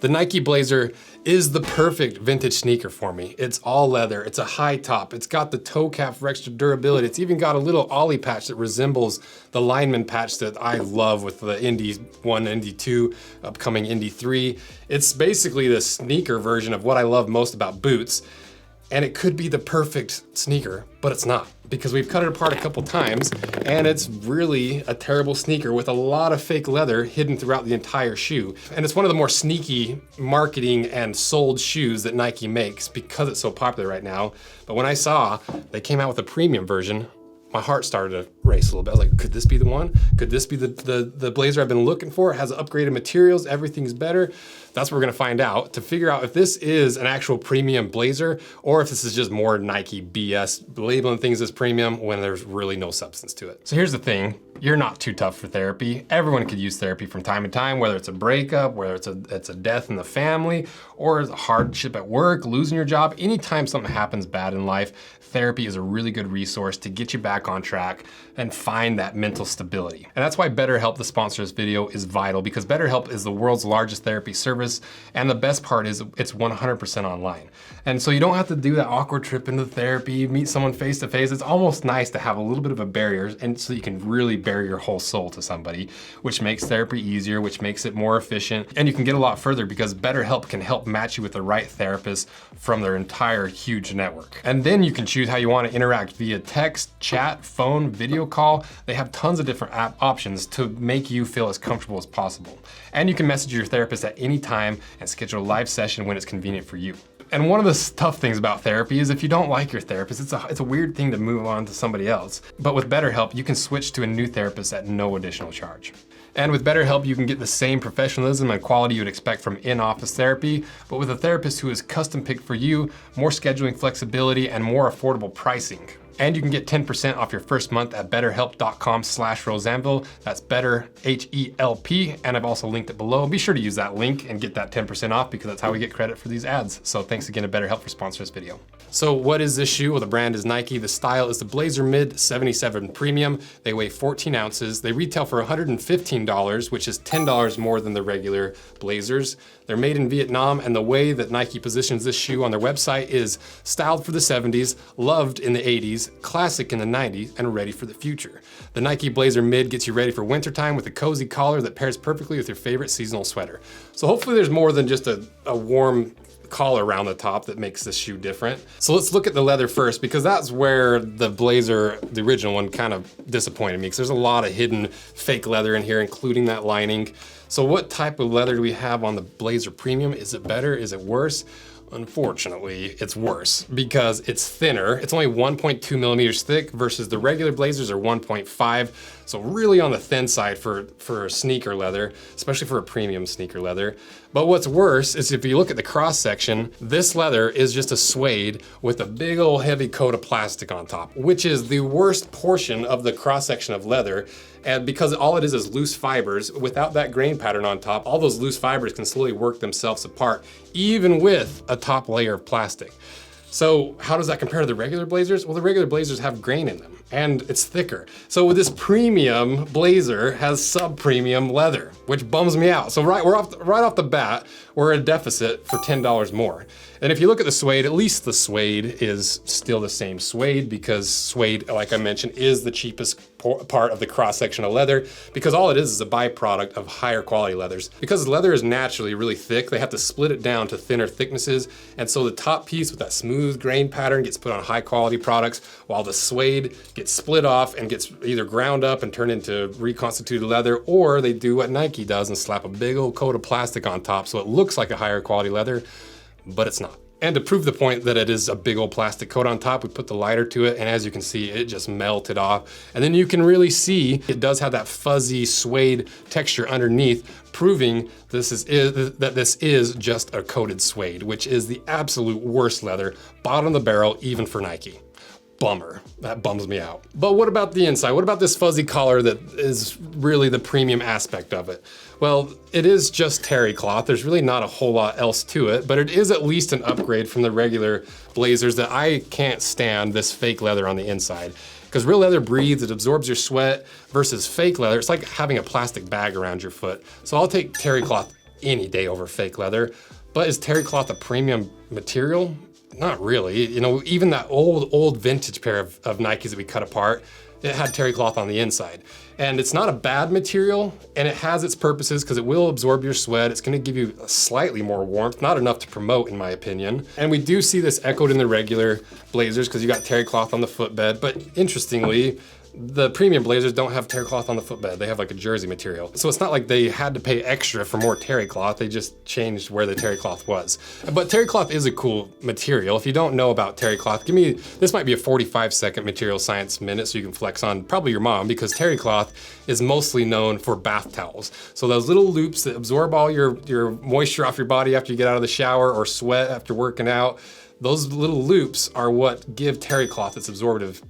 The Nike Blazer is the perfect vintage sneaker for me. It's all leather, it's a high top, it's got the toe cap for extra durability, it's even got a little ollie patch that resembles the lineman patch that I love with the Indy 1, Indy 2, upcoming Indy 3. It's basically the sneaker version of what I love most about boots. And it could be the perfect sneaker, but it's not, because we've cut it apart a couple times and it's really a terrible sneaker with a lot of fake leather hidden throughout the entire shoe. And it's one of the more sneaky marketing and sold shoes that Nike makes because it's so popular right now. But when I saw they came out with a premium version, my heart started to race a little bit. I was like, could this be the one? Could this be the Blazer I've been looking for? It has upgraded materials, everything's better. That's what we're gonna find out to figure out if this is an actual premium Blazer or if this is just more Nike BS, labeling things as premium when there's really no substance to it. So here's the thing, you're not too tough for therapy. Everyone could use therapy from time to time, whether it's a breakup, whether it's a death in the family, or a hardship at work, losing your job. Anytime something happens bad in life, therapy is a really good resource to get you back on track and find that mental stability. And that's why BetterHelp, the sponsor of this video, is vital, because BetterHelp is the world's largest therapy service, and the best part is it's 100% online. And so you don't have to do that awkward trip into therapy, meet someone face to face. It's almost nice to have a little bit of a barrier, and so you can really bare your whole soul to somebody, which makes therapy easier, which makes it more efficient. And you can get a lot further because BetterHelp can help match you with the right therapist from their entire huge network. And then you can choose how you want to interact via text, chat, phone, video call. They have tons of different app options to make you feel as comfortable as possible. And you can message your therapist at any time and schedule a live session when it's convenient for you. And one of the tough things about therapy is if you don't like your therapist, it's a weird thing to move on to somebody else. But with BetterHelp, you can switch to a new therapist at no additional charge. And with BetterHelp, you can get the same professionalism and quality you would expect from in-office therapy, but with a therapist who is custom picked for you, more scheduling flexibility, and more affordable pricing. And you can get 10% off your first month at betterhelp.com/roseanvil. That's better, H-E-L-P, and I've also linked it below. Be sure to use that link and get that 10% off because that's how we get credit for these ads. So thanks again to BetterHelp for sponsoring this video. So what is this shoe? Well, the brand is Nike. The style is the Blazer Mid 77 Premium. They weigh 14 ounces. They retail for $115, which is $10 more than the regular Blazers. They're made in Vietnam, and the way that Nike positions this shoe on their website is styled for the 70s, loved in the 80s, classic in the 90s, and ready for the future. The Nike Blazer Mid gets you ready for wintertime with a cozy collar that pairs perfectly with your favorite seasonal sweater. So hopefully there's more than just a warm collar around the top that makes this shoe different. So let's look at the leather first, because that's where the Blazer, the original one, kind of disappointed me, because there's a lot of hidden fake leather in here, including that lining. So what type of leather do we have on the Blazer Premium? Is it better? Is it worse? Unfortunately, it's worse because it's thinner. It's only 1.2 millimeters thick versus the regular Blazers are 1.5. So really on the thin side for sneaker leather, especially for a premium sneaker leather. But what's worse is if you look at the cross section, this leather is just a suede with a big old heavy coat of plastic on top, which is the worst portion of the cross section of leather. And because all it is loose fibers, without that grain pattern on top, all those loose fibers can slowly work themselves apart, even with a top layer of plastic. So how does that compare to the regular Blazers? Well, the regular Blazers have grain in them and it's thicker. So with this premium Blazer has sub-premium leather, which bums me out. So right off the bat, we're at a deficit for $10 more. And if you look at the suede, at least the suede is still the same suede, because suede, like I mentioned, is the cheapest part of the cross-section of leather, because all it is a byproduct of higher quality leathers. Because leather is naturally really thick, they have to split it down to thinner thicknesses, and so the top piece with that smooth grain pattern gets put on high quality products, while the suede gets split off and gets either ground up and turned into reconstituted leather, or they do what Nike does and slap a big old coat of plastic on top so it looks like a higher quality leather, but it's not. And to prove the point that it is a big old plastic coat on top, we put the lighter to it, and as you can see, it just melted off. And then you can really see it does have that fuzzy suede texture underneath, proving that this is just a coated suede, which is the absolute worst leather, bottom of the barrel, even for Nike. Bummer, that bums me out. But what about the inside? What about this fuzzy collar that is really the premium aspect of it? Well, it is just terry cloth. There's really not a whole lot else to it, but it is at least an upgrade from the regular Blazers that I can't stand this fake leather on the inside. Because real leather breathes, it absorbs your sweat, versus fake leather, it's like having a plastic bag around your foot. So I'll take terry cloth any day over fake leather. But is terry cloth a premium material? Not really. You know, even that old vintage pair of Nikes that we cut apart, it had terry cloth on the inside. And it's not a bad material, and it has its purposes because it will absorb your sweat. It's gonna give you slightly more warmth, not enough to promote in my opinion. And we do see this echoed in the regular blazers because you got terry cloth on the footbed, but interestingly, the premium blazers don't have terry cloth on the footbed. They have like a jersey material. So it's not like they had to pay extra for more terry cloth. They just changed where the terry cloth was. But terry cloth is a cool material. If you don't know about terry cloth, this might be a 45-second material science minute so you can flex on probably your mom, because terry cloth is mostly known for bath towels. So those little loops that absorb all your moisture off your body after you get out of the shower or sweat after working out, those little loops are what give terry cloth its absorptive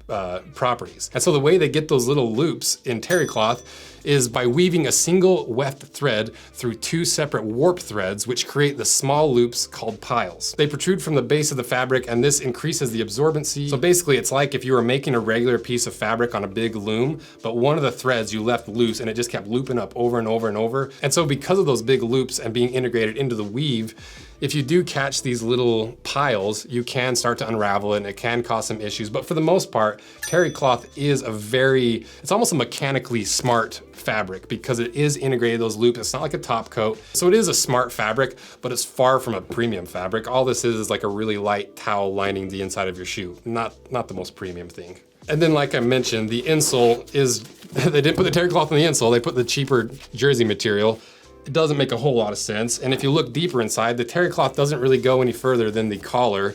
properties. And so the way they get those little loops in terry cloth is by weaving a single weft thread through two separate warp threads, which create the small loops called piles. They protrude from the base of the fabric, and this increases the absorbency. So basically it's like if you were making a regular piece of fabric on a big loom, but one of the threads you left loose and it just kept looping up over and over and over. And so because of those big loops and being integrated into the weave, if you do catch these little piles, you can start to unravel it and it can cause some issues. But for the most part, terry cloth is it's almost a mechanically smart fabric because it is integrated those loops. It's not like a top coat. So it is a smart fabric, but it's far from a premium fabric. All this is like a really light towel lining the inside of your shoe. Not the most premium thing. And then like I mentioned, the insole is, they didn't put the terry cloth on the insole, they put the cheaper jersey material. It doesn't make a whole lot of sense. And if you look deeper inside, the terry cloth doesn't really go any further than the collar.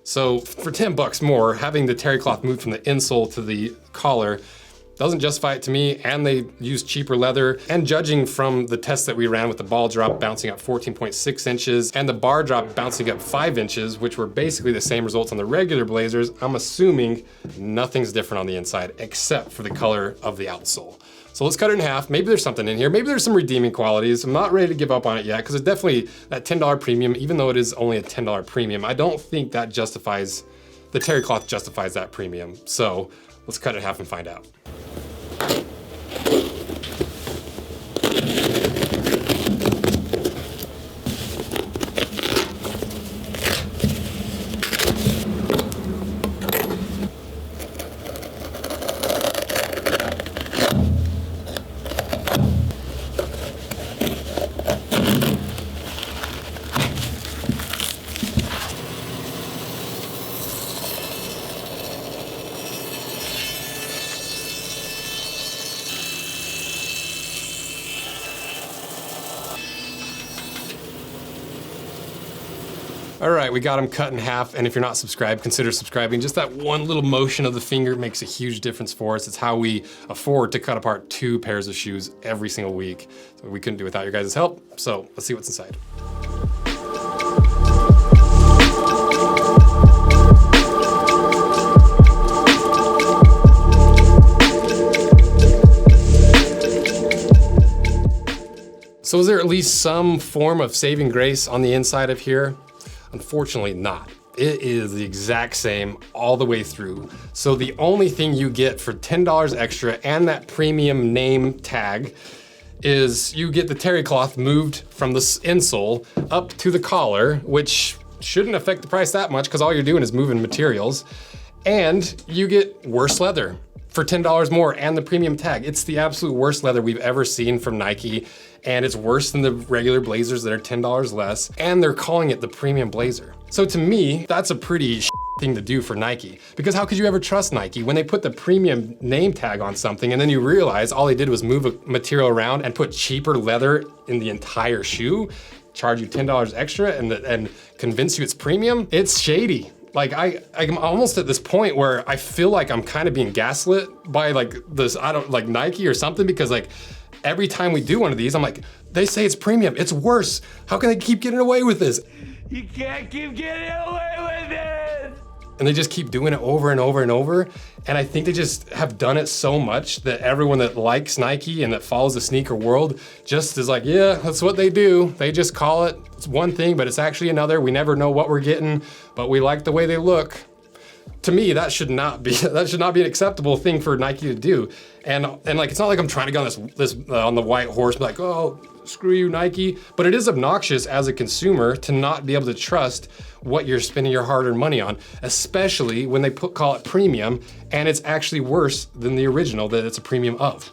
So for 10 bucks more, having the terry cloth moved from the insole to the collar doesn't justify it to me, and they use cheaper leather. And judging from the test that we ran with the ball drop bouncing up 14.6 inches and the bar drop bouncing up 5 inches, which were basically the same results on the regular blazers, I'm assuming nothing's different on the inside except for the color of the outsole. So let's cut it in half. Maybe there's something in here. Maybe there's some redeeming qualities. I'm not ready to give up on it yet because it's definitely that $10 premium, even though it is only a $10 premium. I don't think that justifies, the terry cloth justifies that premium. So let's cut it in half and find out. All right, we got them cut in half, and if you're not subscribed, consider subscribing. Just that one little motion of the finger makes a huge difference for us. It's how we afford to cut apart 2 pairs of shoes every single week. So we couldn't do without your guys' help. So let's see what's inside. So is there at least some form of saving grace on the inside of here? Unfortunately not. It is the exact same all the way through. So the only thing you get for $10 extra and that premium name tag is you get the terry cloth moved from the insole up to the collar, which shouldn't affect the price that much because all you're doing is moving materials. And you get worse leather for $10 more and the premium tag. It's the absolute worst leather we've ever seen from Nike, and it's worse than the regular blazers that are $10 less, and they're calling it the premium blazer. So to me, that's a pretty thing to do for Nike, because how could you ever trust Nike when they put the premium name tag on something and then you realize all they did was move a material around and put cheaper leather in the entire shoe, charge you $10 extra and convince you it's premium? It's shady. Like I'm almost at this point where I feel like I'm kind of being gaslit by like this, like Nike or something, because like every time we do one of these, I'm like, they say it's premium, it's worse. How can they keep getting away with this? You can't keep getting away with it! And they just keep doing it over and over and over. And I think they just have done it so much that everyone that likes Nike and that follows the sneaker world just is like, yeah, that's what they do. They just call it, it's one thing, but it's actually another. We never know what we're getting, but we like the way they look. To me, that should not be an acceptable thing for Nike to do. And like, it's not like I'm trying to go on this on the white horse, be like, oh, screw you, Nike. But it is obnoxious as a consumer to not be able to trust what you're spending your hard-earned money on, especially when they call it premium, and it's actually worse than the original that it's a premium of.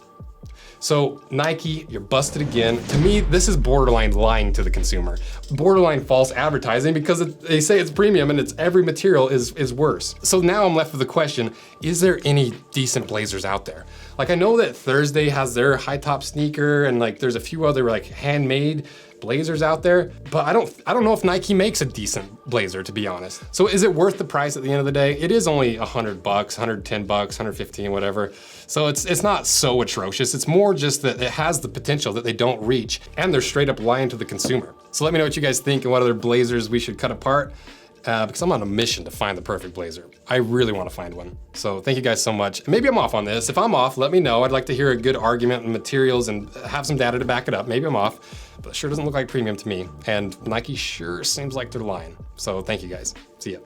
So Nike, you're busted again. To me, this is borderline lying to the consumer. Borderline false advertising, because they say it's premium and every material is worse. So now I'm left with the question, is there any decent blazers out there? Like, I know that Thursday has their high top sneaker, and like there's a few other like handmade blazers out there, but I don't know if Nike makes a decent blazer, to be honest. So is it worth the price at the end of the day? It is only $100, $110, $115, whatever. So it's not so atrocious. It's more just that it has the potential that they don't reach, and they're straight up lying to the consumer. So let me know what you guys think and what other blazers we should cut apart, because I'm on a mission to find the perfect blazer. I really want to find one. So thank you guys so much. Maybe I'm off on this. If I'm off, let me know. I'd like to hear a good argument and materials and have some data to back it up. Maybe I'm off, but it sure doesn't look like premium to me. And Nike sure seems like they're lying. So thank you guys. See ya.